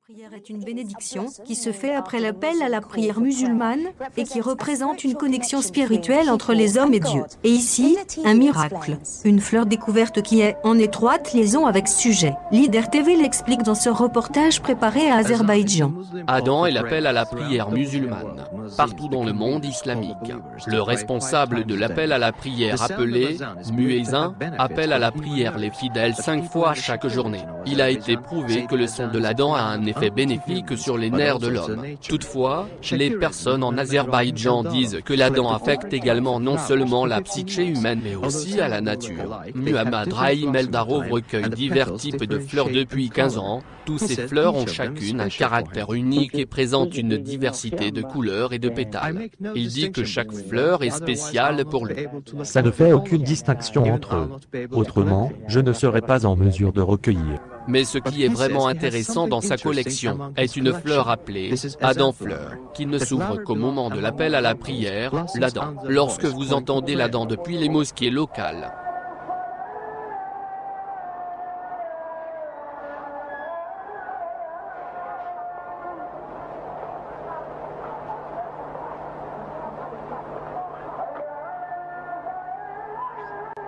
La prière est une bénédiction qui se fait après l'appel à la prière musulmane et qui représente une connexion spirituelle entre les hommes et Dieu. Et ici, un miracle, une fleur découverte qui est en étroite liaison avec ce sujet. Leader TV l'explique dans ce reportage préparé à Azerbaïdjan. Adam est l'appel à la prière musulmane, partout dans le monde islamique. Le responsable de l'appel à la prière appelé muezzin appelle à la prière les fidèles 5 fois chaque journée. Il a été prouvé que le son de l'Adhan a un effet bénéfique sur les nerfs de l'homme. Toutefois, les personnes en Azerbaïdjan disent que l'Adhan affecte également non seulement la psyché humaine mais aussi à la nature. Muhammad Rahim Eldarov recueille divers types de fleurs depuis 15 ans. Tous ces fleurs ont chacune un caractère unique et présentent une diversité de couleurs et de pétales. Il dit que chaque fleur est spéciale pour lui. Ça ne fait aucune distinction entre eux. Autrement, je ne serais pas en mesure de recueillir. Mais ce qui est vraiment intéressant dans sa collection est une fleur appelée Adhan fleur, qui ne s'ouvre qu'au moment de l'appel à la prière, l'Adhan. Lorsque vous entendez l'Adhan depuis les mosquées locales,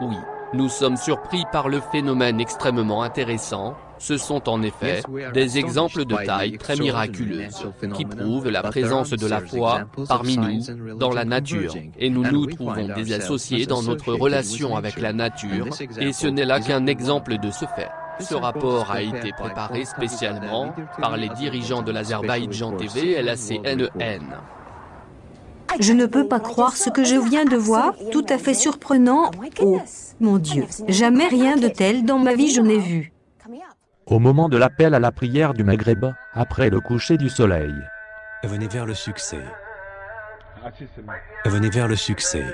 oui, nous sommes surpris par le phénomène extrêmement intéressant. Ce sont en effet des exemples de taille très miraculeuse, qui prouvent la présence de la foi parmi nous, dans la nature, et nous nous trouvons désassociés dans notre relation avec la nature, et ce n'est là qu'un exemple de ce fait. Ce rapport a été préparé spécialement par les dirigeants de l'Azerbaïdjan TV et la CNN. Je ne peux pas croire ce que je viens de voir, tout à fait surprenant. Oh, mon Dieu, jamais rien de tel dans ma vie je n'ai vu. Au moment de l'appel à la prière du Maghreb, après le coucher du soleil. Venez vers le succès. Venez vers le succès.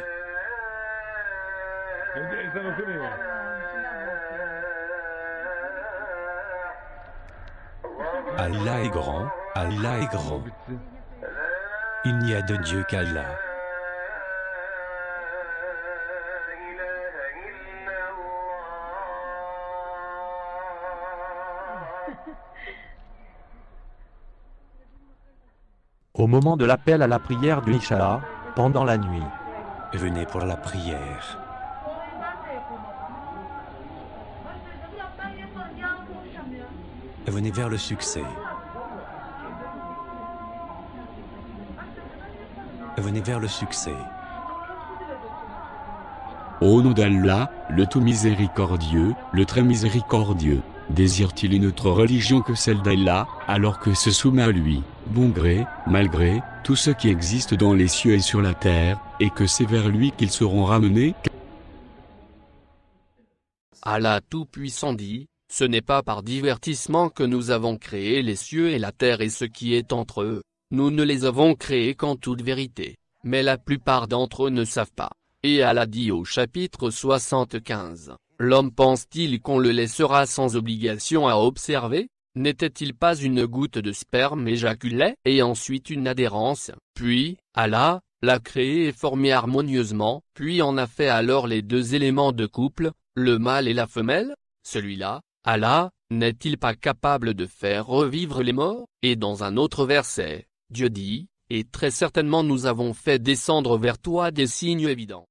Allah est grand, Allah est grand. Il n'y a de Dieu qu'Allah. Au moment de l'appel à la prière du Isha, pendant la nuit. Venez pour la prière. Venez vers le succès. Venez vers le succès. Au nom d'Allah, le tout miséricordieux, le très miséricordieux, désire-t-il une autre religion que celle d'Allah, alors que se soumet à lui, bon gré, mal gré, tout ce qui existe dans les cieux et sur la terre, et que c'est vers lui qu'ils seront ramenés? Allah Tout-Puissant dit, ce n'est pas par divertissement que nous avons créé les cieux et la terre et ce qui est entre eux. Nous ne les avons créés qu'en toute vérité, mais la plupart d'entre eux ne savent pas. Et Allah dit au chapitre 75, l'homme pense-t-il qu'on le laissera sans obligation à observer? N'était-il pas une goutte de sperme éjaculée et ensuite une adhérence? Puis, Allah l'a créé et formé harmonieusement, puis en a fait alors les deux éléments de couple, le mâle et la femelle? Celui-là, Allah, n'est-il pas capable de faire revivre les morts? Et dans un autre verset, Dieu dit, et très certainement nous avons fait descendre vers toi des signes évidents.